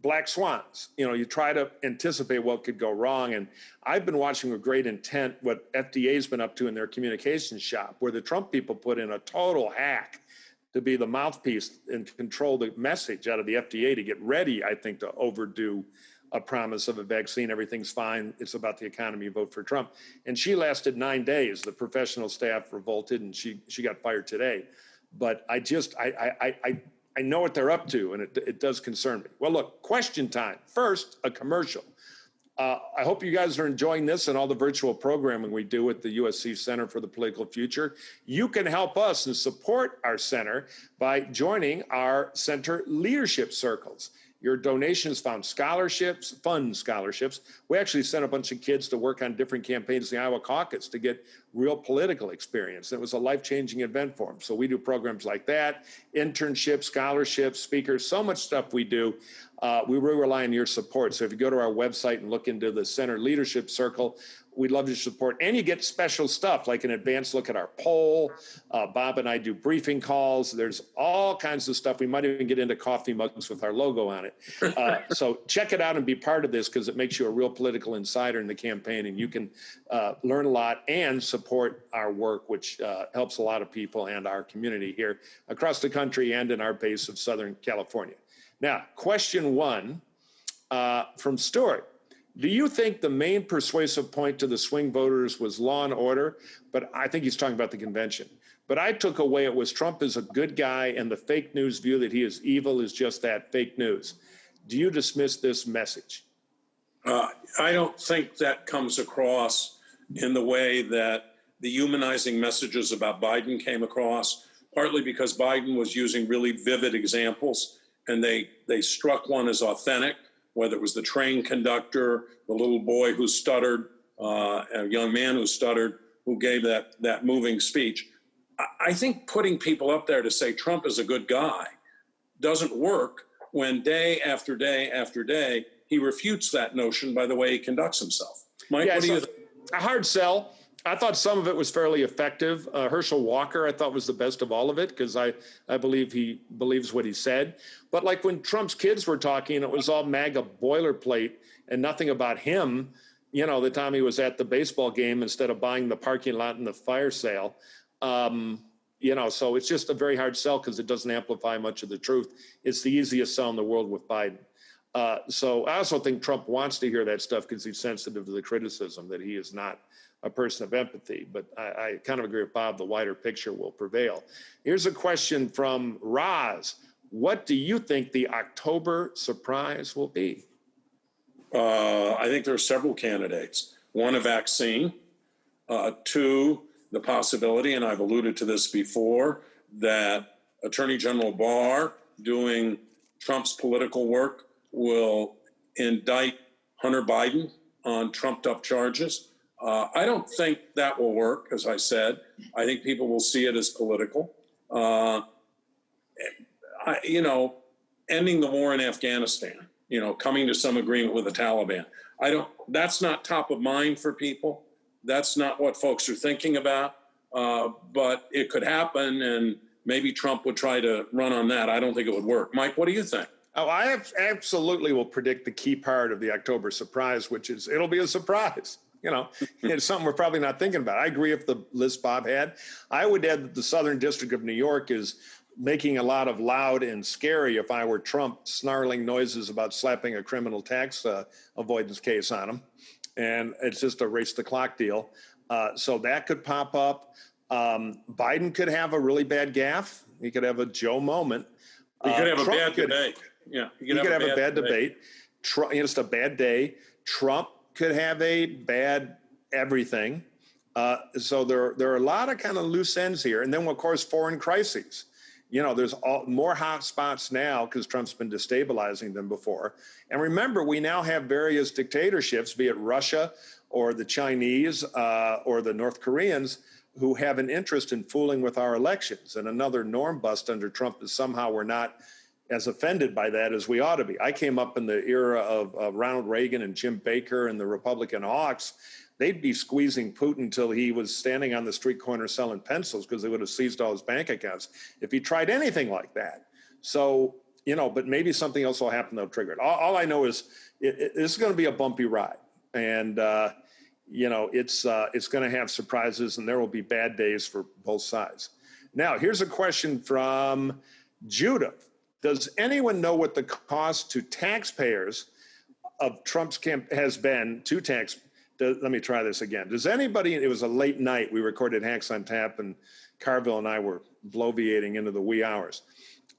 black swans, you try to anticipate what could go wrong. And I've been watching with great intent what FDA's been up to in their communications shop, where the Trump people put in a total hack to be the mouthpiece and control the message out of the FDA to get ready, I think, to overdo a promise of a vaccine. Everything's fine. It's about the economy. Vote for Trump. And she lasted 9 days. The professional staff revolted, and she got fired today. But I know what they're up to, and it does concern me. Well, look, question time. First, a commercial. I hope you guys are enjoying this and all the virtual programming we do at the USC Center for the Political Future. You can help us and support our center by joining our center leadership circles. Your donations fund scholarships. We actually sent a bunch of kids to work on different campaigns in the Iowa caucus to get real political experience. It was a life-changing event for them. So we do programs like that, internships, scholarships, speakers, so much stuff we do. We really rely on your support. So if you go to our website and look into the Center Leadership Circle, we'd love your support. And you get special stuff like an advanced look at our poll. Bob and I do briefing calls. There's all kinds of stuff. We might even get into coffee mugs with our logo on it. So check it out and be part of this, because it makes you a real political insider in the campaign, and you can learn a lot and support our work, which helps a lot of people and our community here across the country and in our base of Southern California. Now, question 1 from Stuart. Do you think the main persuasive point to the swing voters was law and order? But I think he's talking about the convention. But I took away it was Trump is a good guy, and the fake news view that he is evil is just that, fake news. Do you dismiss this message? I don't think that comes across in the way that the humanizing messages about Biden came across, partly because Biden was using really vivid examples, and they struck one as authentic, whether it was the train conductor, the little boy who stuttered, a young man who stuttered, who gave that moving speech. I think putting people up there to say Trump is a good guy doesn't work when day after day after day he refutes that notion by the way he conducts himself. Mike, Yeah, what do so you think? a hard sell. I thought some of it was fairly effective. Herschel Walker, I thought, was the best of all of it because I believe he believes what he said. But like when Trump's kids were talking, it was all MAGA boilerplate and nothing about him, the time he was at the baseball game instead of buying the parking lot in the fire sale. So it's just a very hard sell because it doesn't amplify much of the truth. It's the easiest sell in the world with Biden. So I also think Trump wants to hear that stuff because he's sensitive to the criticism that he is not a person of empathy. But I kind of agree with Bob, the wider picture will prevail. Here's a question from Roz. What do you think the October surprise will be? I think there are several candidates. One, a vaccine. Two, the possibility, and I've alluded to this before, that Attorney General Barr, doing Trump's political work, will indict Hunter Biden on trumped-up charges. I don't think that will work, as I said. I think people will see it as political. Ending the war in Afghanistan, coming to some agreement with the Taliban. That's not top of mind for people. That's not what folks are thinking about. But it could happen, and maybe Trump would try to run on that. I don't think it would work. Mike, what do you think? Oh, I absolutely will predict the key part of the October surprise, which is it'll be a surprise. It's something we're probably not thinking about. I agree with the list Bob had. I would add that the Southern District of New York is making a lot of loud and scary, if I were Trump, snarling noises about slapping a criminal tax avoidance case on him. And it's just a race the clock deal. So that could pop up. Biden could have a really bad gaffe. He could have a Joe moment. He could have Trump a bad debate. Yeah, he could have a bad debate. Just a bad day. Trump could have a bad everything. So there are a lot of kind of loose ends here. And then, of course, foreign crises. There's more hot spots now because Trump's been destabilizing them before. And remember, we now have various dictatorships, be it Russia or the Chinese or the North Koreans, who have an interest in fooling with our elections. And another norm bust under Trump is somehow we're not as offended by that as we ought to be. I came up in the era of Ronald Reagan and Jim Baker and the Republican hawks. They'd be squeezing Putin until he was standing on the street corner selling pencils because they would have seized all his bank accounts if he tried anything like that. So, but maybe something else will happen that'll trigger it. All I know is this is going to be a bumpy ride. And, it's going to have surprises and there will be bad days for both sides. Now, here's a question from Judith. Does anyone know what the cost to taxpayers of Trump's camp has been to let me try this again. Does anybody, it was a late night, we recorded Hacks on Tap and Carville and I were bloviating into the wee hours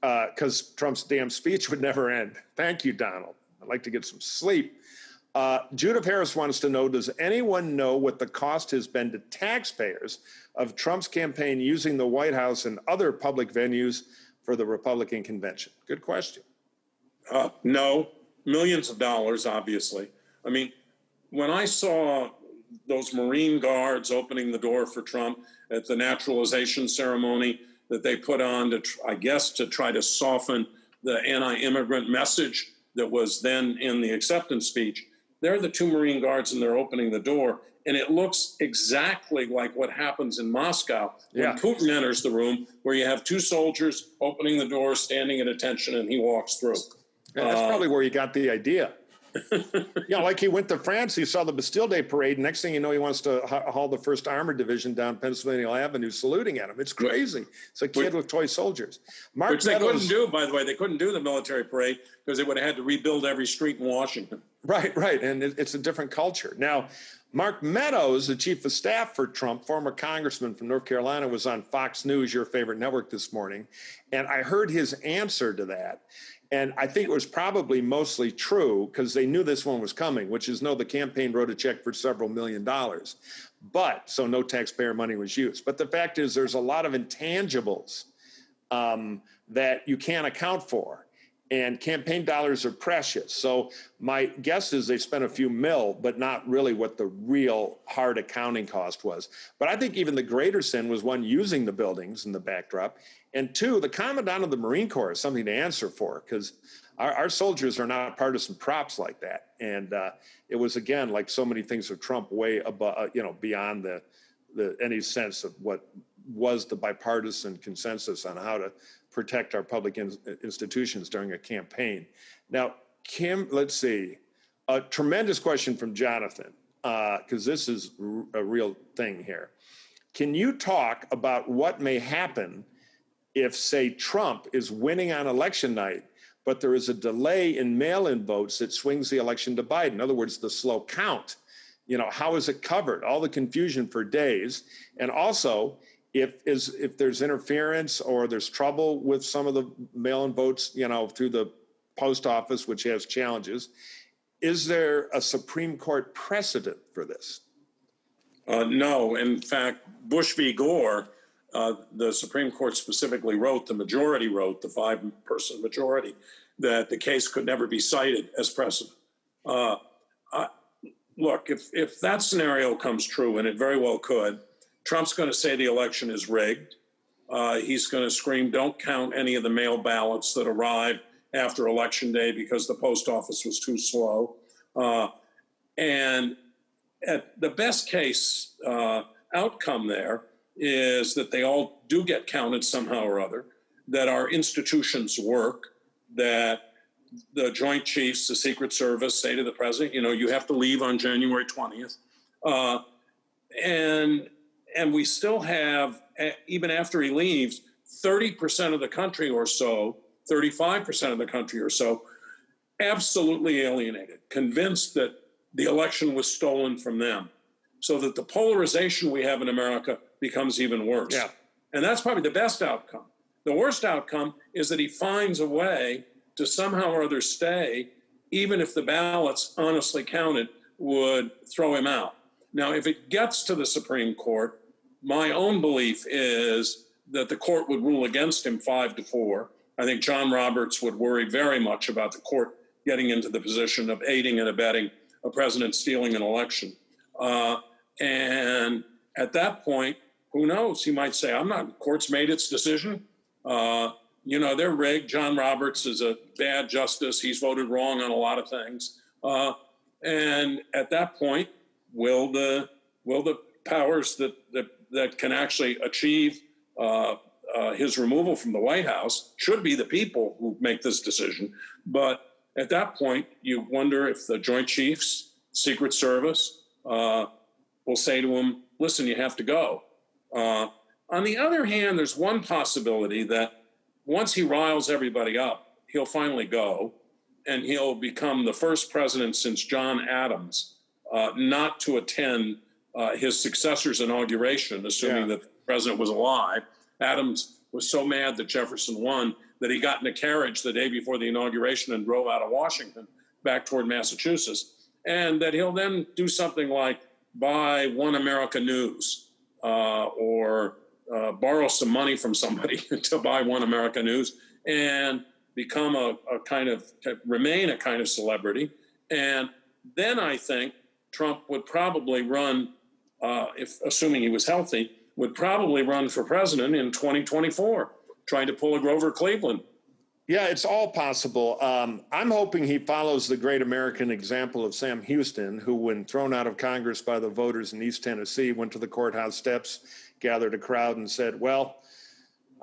because Trump's damn speech would never end. Thank you, Donald. I'd like to get some sleep. Judith Harris wants to know, does anyone know what the cost has been to taxpayers of Trump's campaign using the White House and other public venues for the Republican convention? Good question. No, millions of dollars, obviously. I mean, when I saw those Marine guards opening the door for Trump at the naturalization ceremony that they put on to try to soften the anti-immigrant message that was then in the acceptance speech, they're the two Marine guards and they're opening the door. And it looks exactly like what happens in Moscow when Putin enters the room, where you have two soldiers opening the door, standing at attention, and he walks through. Yeah, that's probably where you got the idea. Like he went to France, he saw the Bastille Day parade. Next thing you know, he wants to haul the 1st Armored Division down Pennsylvania Avenue, saluting at him. It's crazy. It's a kid with toy soldiers. Which they couldn't do, by the way. They couldn't do the military parade because they would have had to rebuild every street in Washington. Right. And it's a different culture. Now, Mark Meadows, the chief of staff for Trump, former congressman from North Carolina, was on Fox News, your favorite network, this morning. And I heard his answer to that. And I think it was probably mostly true because they knew this one was coming, which is no, the campaign wrote a check for several $1 million. But so no taxpayer money was used. But the fact is there's a lot of intangibles that you can't account for. and campaign dollars are precious. So my guess is they spent a few mil, but not really what the real hard accounting cost was. But I think even the greater sin was, one, using the buildings and the backdrop, and two, the Commandant of the Marine Corps is something to answer for, because our soldiers are not partisan props like that. And it was, again, like so many things of Trump, way above, beyond the any sense of what was the bipartisan consensus on how to protect our public institutions during a campaign. Now, Kim, let's see, a tremendous question from Jonathan, because this is a real thing here. Can you talk about what may happen if, say, Trump is winning on election night, but there is a delay in mail-in votes that swings the election to Biden? In other words, the slow count. How is it covered? All the confusion for days. And also, if there's interference or there's trouble with some of the mail-in votes, through the post office, which has challenges, is there a Supreme Court precedent for this? No. In fact, Bush v. Gore, the Supreme Court specifically wrote, the majority wrote, the 5-person majority, that the case could never be cited as precedent. Look, if that scenario comes true, and it very well could, Trump's going to say the election is rigged. He's going to scream, don't count any of the mail ballots that arrived after Election Day because the post office was too slow. And at the best case outcome there is that they all do get counted somehow or other, that our institutions work, that the Joint Chiefs, the Secret Service say to the president, you have to leave on January 20th. And we still have, even after he leaves, 30% of the country or so, 35% of the country or so, absolutely alienated, convinced that the election was stolen from them, so that the polarization we have in America becomes even worse. Yeah. And that's probably the best outcome. The worst outcome is that he finds a way to somehow or other stay, even if the ballots honestly counted would throw him out. Now, if it gets to the Supreme Court, my own belief is that the court would rule against him 5-4. I think John Roberts would worry very much about the court getting into the position of aiding and abetting a president stealing an election. And at that point, who knows? He might say, the court's made its decision. They're rigged. John Roberts is a bad justice. He's voted wrong on a lot of things. And at that point, will the powers that can actually achieve his removal from the White House should be the people who make this decision. But at that point, you wonder if the Joint Chiefs, Secret Service, will say to him, listen, you have to go. On the other hand, there's one possibility that once he riles everybody up, he'll finally go, and he'll become the first president since John Adams not to attend his successor's inauguration, assuming that the president was alive. Adams was so mad that Jefferson won that he got in a carriage the day before the inauguration and drove out of Washington back toward Massachusetts. And that he'll then do something like buy One America News or borrow some money from somebody to buy One America News and become remain a kind of celebrity. And then I think Trump would probably run, assuming he was healthy, would probably run for president in 2024, trying to pull a Grover Cleveland. Yeah, it's all possible. I'm hoping he follows the great American example of Sam Houston, who, when thrown out of Congress by the voters in East Tennessee, went to the courthouse steps, gathered a crowd, and said, well,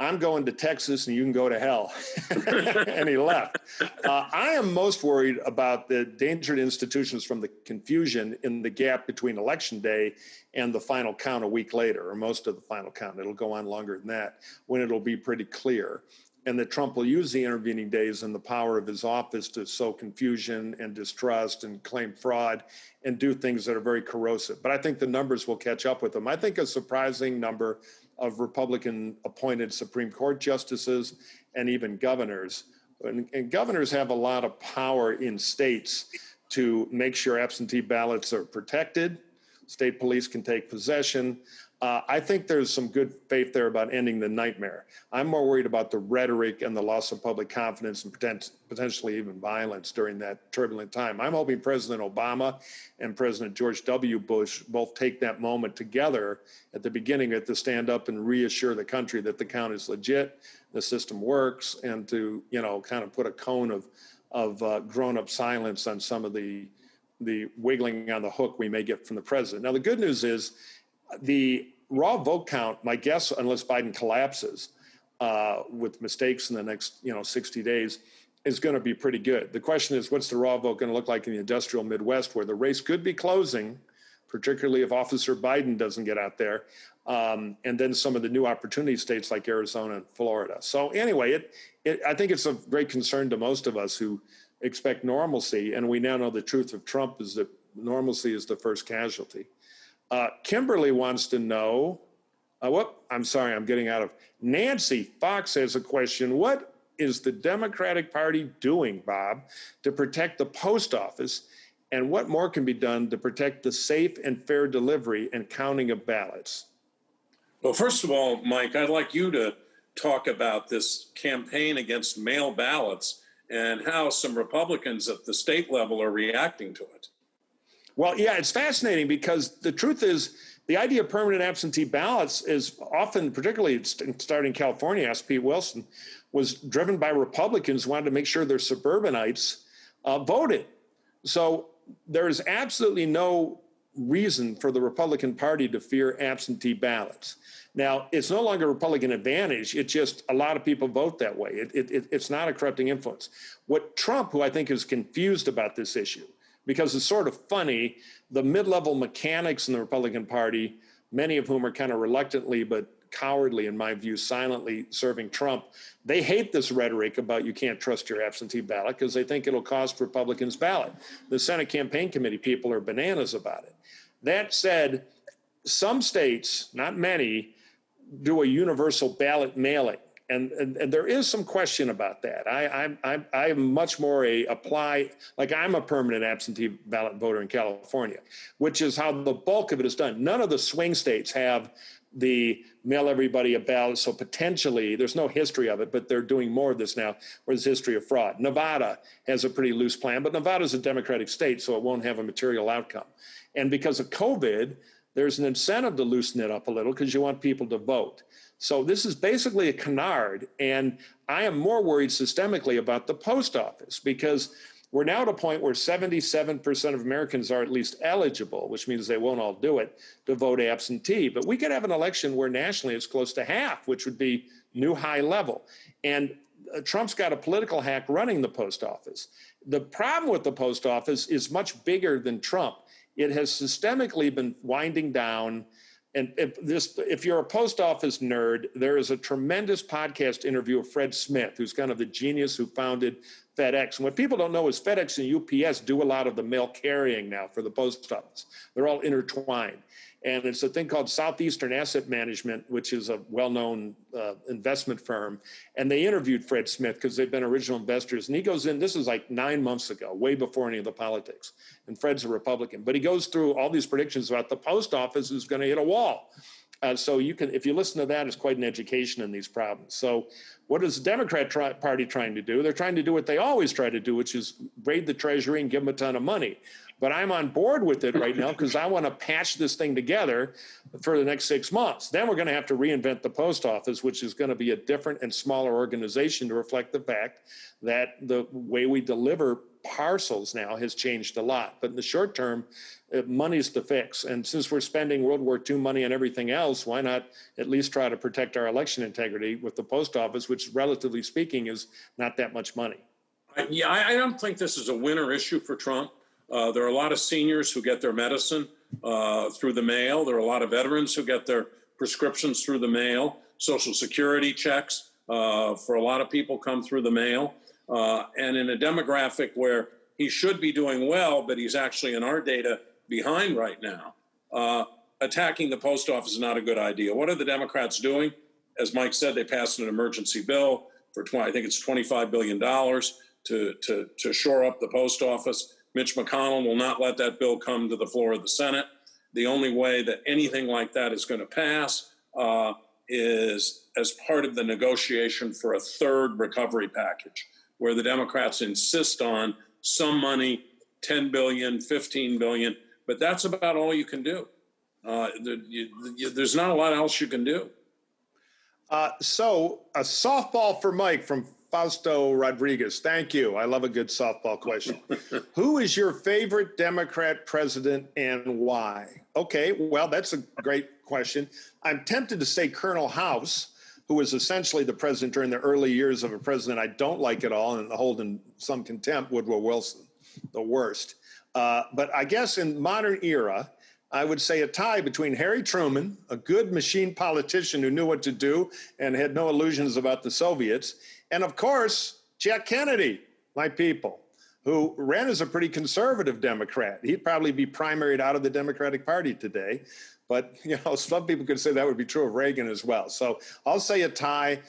I'm going to Texas and you can go to hell. And he left. I am most worried about the endangered institutions from the confusion in the gap between Election Day and the final count a week later, or most of the final count. It'll go on longer than that, when it'll be pretty clear. And that Trump will use the intervening days and the power of his office to sow confusion and distrust and claim fraud and do things that are very corrosive. But I think the numbers will catch up with him. I think a surprising number of Republican-appointed Supreme Court justices and even governors. And governors have a lot of power in states to make sure absentee ballots are protected. State police can take possession. I think there's some good faith there about ending the nightmare. I'm more worried about the rhetoric and the loss of public confidence and potentially even violence during that turbulent time. I'm hoping President Obama and President George W. Bush both take that moment together at the beginning to stand up and reassure the country that the count is legit, the system works, and to, kind of put a cone of grown-up silence on some of the wiggling on the hook we may get from the president. Now, the good news is the raw vote count, my guess, unless Biden collapses with mistakes in the next, 60 days, is going to be pretty good. The question is, what's the raw vote going to look like in the industrial Midwest, where the race could be closing, particularly if Officer Biden doesn't get out there, and then some of the new opportunity states like Arizona and Florida. So anyway, I think it's of great concern to most of us who expect normalcy, and we now know the truth of Trump is that normalcy is the first casualty. Kimberly wants to know, I'm getting out of. Nancy Fox has a question. What is the Democratic Party doing, Bob, to protect the post office? And what more can be done to protect the safe and fair delivery and counting of ballots? Well, first of all, Mike, I'd like you to talk about this campaign against mail ballots and how some Republicans at the state level are reacting to it. Well, yeah, it's fascinating because the truth is the idea of permanent absentee ballots is often, particularly starting in California, asked Pete Wilson, was driven by Republicans who wanted to make sure their suburbanites voted. So there's absolutely no reason for the Republican Party to fear absentee ballots. Now, it's no longer a Republican advantage. It's just a lot of people vote that way. It's not a corrupting influence. What Trump, who I think is confused about this issue, because it's sort of funny, the mid-level mechanics in the Republican Party, many of whom are kind of reluctantly but cowardly, in my view, silently serving Trump, they hate this rhetoric about you can't trust your absentee ballot because they think it'll cost Republicans' ballot. The Senate Campaign Committee people are bananas about it. That said, some states, not many, do a universal ballot mailing. And there is some question about that. I'm much more I'm a permanent absentee ballot voter in California, which is how the bulk of it is done. None of the swing states have the mail everybody a ballot. So potentially, there's no history of it, but they're doing more of this now, where there's history of fraud. Nevada has a pretty loose plan, but Nevada's a Democratic state, so it won't have a material outcome. And because of COVID, there's an incentive to loosen it up a little because you want people to vote. So this is basically a canard, and I am more worried systemically about the post office because we're now at a point where 77% of Americans are at least eligible, which means they won't all do it, to vote absentee. But we could have an election where nationally it's close to half, which would be new high level. And Trump's got a political hack running the post office. The problem with the post office is much bigger than Trump. It has systemically been winding down. And if you're a post office nerd, there is a tremendous podcast interview of Fred Smith, who's kind of the genius who founded FedEx. And what people don't know is FedEx and UPS do a lot of the mail carrying now for the post office. They're all intertwined. And it's a thing called Southeastern Asset Management, which is a well-known investment firm. And they interviewed Fred Smith because they've been original investors. And he goes in, this is like 9 months ago, way before any of the politics. And Fred's a Republican. But he goes through all these predictions about the post office is going to hit a wall. So you can, if you listen to that, it's quite an education in these problems. So what is the Democrat Party trying to do? They're trying to do what they always try to do, which is raid the Treasury and give them a ton of money. But I'm on board with it right now because I want to patch this thing together for the next 6 months. Then we're going to have to reinvent the post office, which is going to be a different and smaller organization to reflect the fact that the way we deliver parcels now has changed a lot. But in the short term, money's the fix. And since we're spending World War II money on everything else, why not at least try to protect our election integrity with the post office, which relatively speaking is not that much money. Yeah, I don't think this is a winner issue for Trump. There are a lot of seniors who get their medicine through the mail. There are a lot of veterans who get their prescriptions through the mail. Social Security checks for a lot of people come through the mail. And in a demographic where he should be doing well, but he's actually in our data behind right now, attacking the post office is not a good idea. What are the Democrats doing? As Mike said, they passed an emergency bill for I think it's $25 billion to shore up the post office. Mitch McConnell will not let that bill come to the floor of the Senate. the only way that anything like that is going to pass is as part of the negotiation for a third recovery package, where the Democrats insist on some money, 10 billion, 15 billion, but that's about all you can do. There's not a lot else you can do. So a softball for Mike from Fausto Rodriguez. Thank you. I love a good softball question. Who is your favorite Democrat president and why? Okay, well, that's a great question. I'm tempted to say Colonel House, who was essentially the president during the early years of a president I don't like at all and hold in some contempt, Woodrow Wilson, the worst. But I guess in modern era, I would say a tie between Harry Truman, a good machine politician who knew what to do and had no illusions about the Soviets, and of course, Jack Kennedy, my people, who ran as a pretty conservative Democrat. He'd probably be primaried out of the Democratic Party today. But, some people could say that would be true of Reagan as well. So I'll say a tie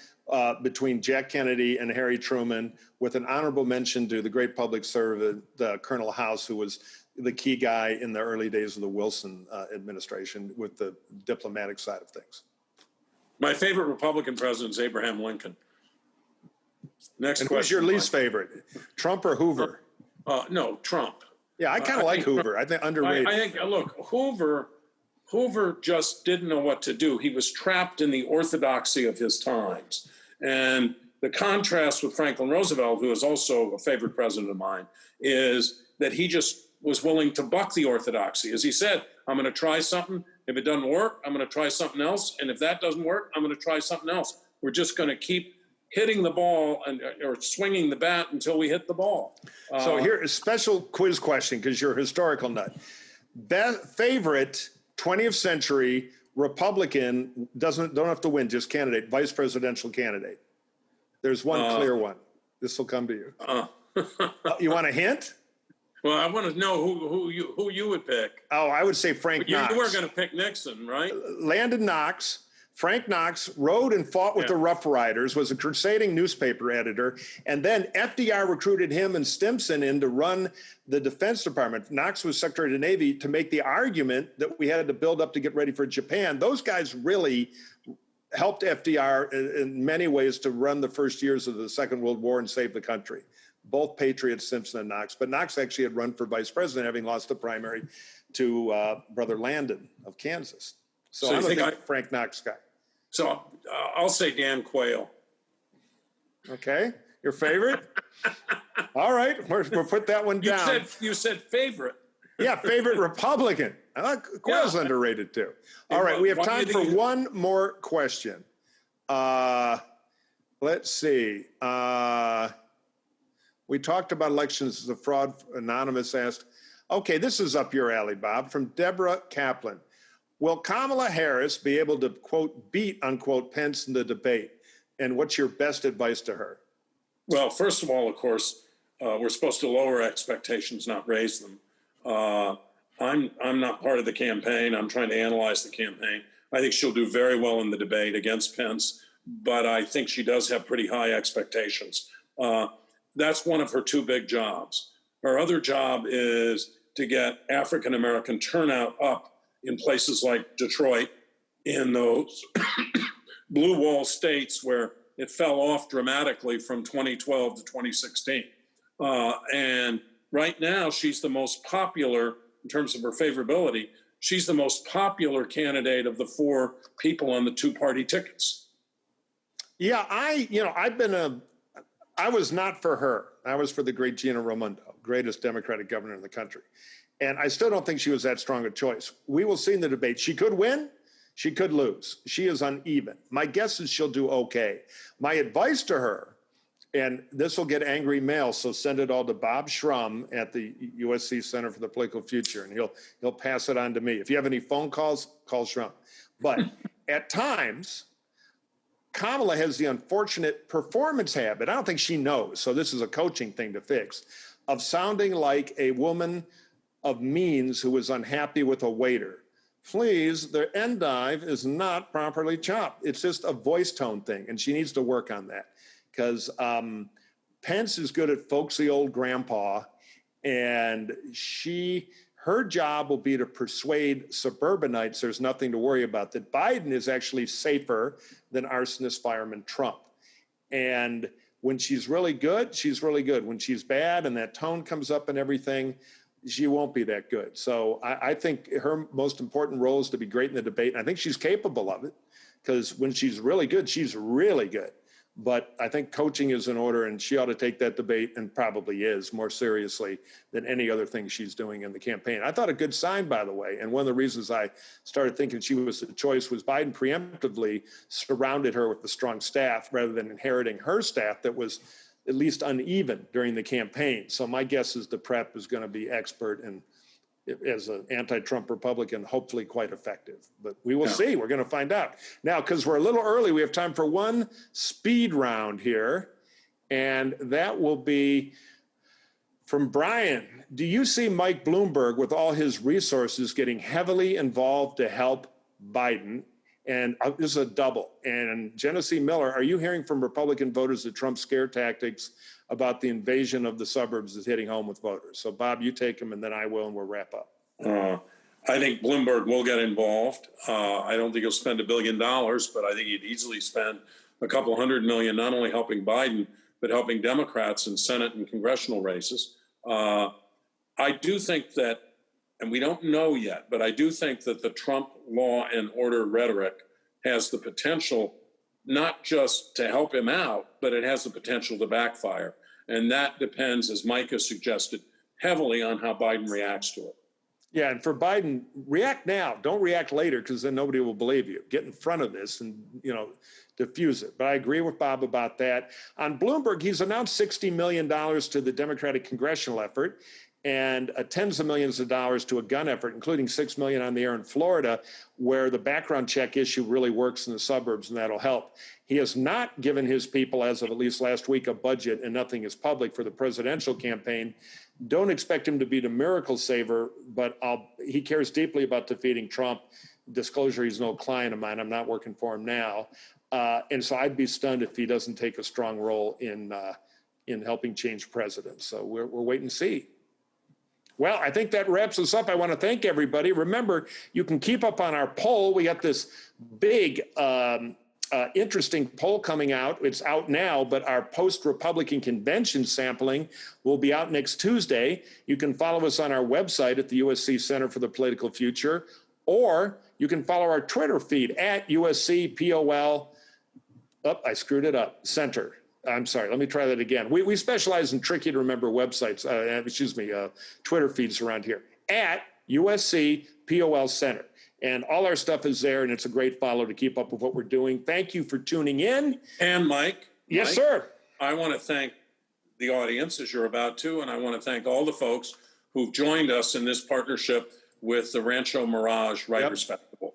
between Jack Kennedy and Harry Truman, with an honorable mention to the great public servant, Colonel House, who was the key guy in the early days of the Wilson administration with the diplomatic side of things. My favorite Republican president is Abraham Lincoln. Next and question. Who's your least favorite, Trump or Hoover? No, Trump. Yeah, I kind of like Hoover. I think underrated. I think, look, Hoover just didn't know what to do. He was trapped in the orthodoxy of his times. And the contrast with Franklin Roosevelt, who is also a favorite president of mine, is that he just was willing to buck the orthodoxy. As he said, I'm going to try something. If it doesn't work, I'm going to try something else. And if that doesn't work, I'm going to try something else. We're just going to keep hitting the ball or swinging the bat until we hit the ball. So here, a special quiz question, because you're a historical nut. Favorite 20th century Republican, don't have to win, just candidate, vice presidential candidate. There's one clear one. This will come to you. You want a hint? Well, I want to know who you would pick. Oh, I would say Frank Knox. You weren't going to pick Nixon, right? Landon Knox. Frank Knox rode and fought with the Rough Riders, was a crusading newspaper editor, and then FDR recruited him and Stimson in to run the Defense Department. Knox was Secretary of the Navy to make the argument that we had to build up to get ready for Japan. Those guys really helped FDR in many ways to run the first years of the Second World War and save the country. Both patriots, Stimson and Knox. But Knox actually had run for vice president, having lost the primary to Brother Landon of Kansas. So I'm a big Frank Knox guy. So I'll say Dan Quayle. Okay, your favorite? All right, we'll put that one down. You said favorite. Yeah, favorite Republican. Quayle's underrated too. All right, we have time for one more question. Let's see. We talked about elections as a fraud. Anonymous asked. Okay, this is up your alley, Bob, from Deborah Kaplan. Will Kamala Harris be able to, quote, beat, unquote, Pence in the debate? And what's your best advice to her? Well, first of all, of course, we're supposed to lower expectations, not raise them. I'm not part of the campaign. I'm trying to analyze the campaign. I think she'll do very well in the debate against Pence, but I think she does have pretty high expectations. That's one of her two big jobs. Her other job is to get African-American turnout up in places like Detroit, in those blue wall states where it fell off dramatically from 2012 to 2016. And right now, she's the most popular, in terms of her favorability, she's the most popular candidate of the four people on the two-party tickets. Yeah, I was not for her. I was for the great Gina Raimondo, greatest Democratic governor in the country. And I still don't think she was that strong a choice. We will see in the debate. She could win. She could lose. She is uneven. My guess is she'll do okay. My advice to her, and this will get angry mail, so send it all to Bob Shrum at the USC Center for the Political Future, and he'll pass it on to me. If you have any phone calls, call Shrum. But at times, Kamala has the unfortunate performance habit. I don't think she knows, so this is a coaching thing to fix, of sounding like a woman of means who is unhappy with a waiter. Please, the endive is not properly chopped. It's just a voice tone thing, and she needs to work on that, because Pence is good at folksy old grandpa, and Her job will be to persuade suburbanites there's nothing to worry about, that Biden is actually safer than arsonist fireman Trump. And when she's really good, she's really good. When she's bad and that tone comes up and everything, she won't be that good. So I think her most important role is to be great in the debate. And I think she's capable of it, because when she's really good, she's really good. But I think coaching is in order, and she ought to take that debate, and probably is, more seriously than any other thing she's doing in the campaign. I thought a good sign, by the way, and one of the reasons I started thinking she was the choice was Biden preemptively surrounded her with a strong staff rather than inheriting her staff that was at least uneven during the campaign. So my guess is the prep is going to be expert and, as an anti-Trump Republican, hopefully quite effective. But we will see. We're going to find out. Now, because we're a little early, we have time for one speed round here. And that will be from Brian. Do you see Mike Bloomberg, with all his resources, getting heavily involved to help Biden? And this is a double. And Genesee Miller, are you hearing from Republican voters that Trump's scare tactics about the invasion of the suburbs is hitting home with voters? So, Bob, you take them, and then I will, and we'll wrap up. I think Bloomberg will get involved. I don't think he'll spend $1 billion, but I think he'd easily spend a couple $100 million, not only helping Biden, but helping Democrats in Senate and congressional races. I do think that, and we don't know yet, but I do think that the Trump law and order rhetoric has the potential not just to help him out, but it has the potential to backfire. And that depends, as Mike has suggested, heavily on how Biden reacts to it. Yeah, and for Biden, react now. Don't react later, because then nobody will believe you. Get in front of this and, diffuse it. But I agree with Bob about that. On Bloomberg, he's announced $60 million to the Democratic congressional effort and tens of millions of dollars to a gun effort, including $6 million on the air in Florida, where the background check issue really works in the suburbs, and that'll help. He has not given his people, as of at least last week, a budget, and nothing is public for the presidential campaign. Don't expect him to be the miracle saver, but he cares deeply about defeating Trump. Disclosure, he's no client of mine. I'm not working for him now. And so I'd be stunned if he doesn't take a strong role in helping change presidents. So we're waiting to see. Well, I think that wraps us up. I want to thank everybody. Remember, you can keep up on our poll. We got this big, interesting poll coming out. It's out now, but our post-Republican convention sampling will be out next Tuesday. You can follow us on our website at the USC Center for the Political Future, or you can follow our Twitter feed at USC POL. Oh, I screwed it up. Center. I'm sorry. Let me try that again. We specialize in tricky to remember websites, Twitter feeds around here, at USC POL Center. And all our stuff is there, and it's a great follow to keep up with what we're doing. Thank you for tuning in. And Mike. Yes, sir. I want to thank the audience, as you're about to, and I want to thank all the folks who've joined us in this partnership with the Rancho Mirage Writers Festival.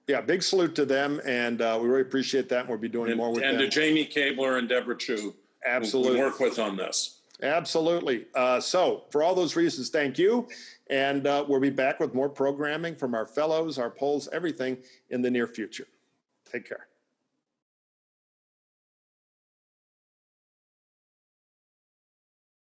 Yeah, big salute to them, and we really appreciate that, and we'll be doing more with them. And to Jamie Kabler and Deborah Chu, absolutely, who work with on this. Absolutely. So for all those reasons, thank you, and we'll be back with more programming from our fellows, our polls, everything in the near future. Take care.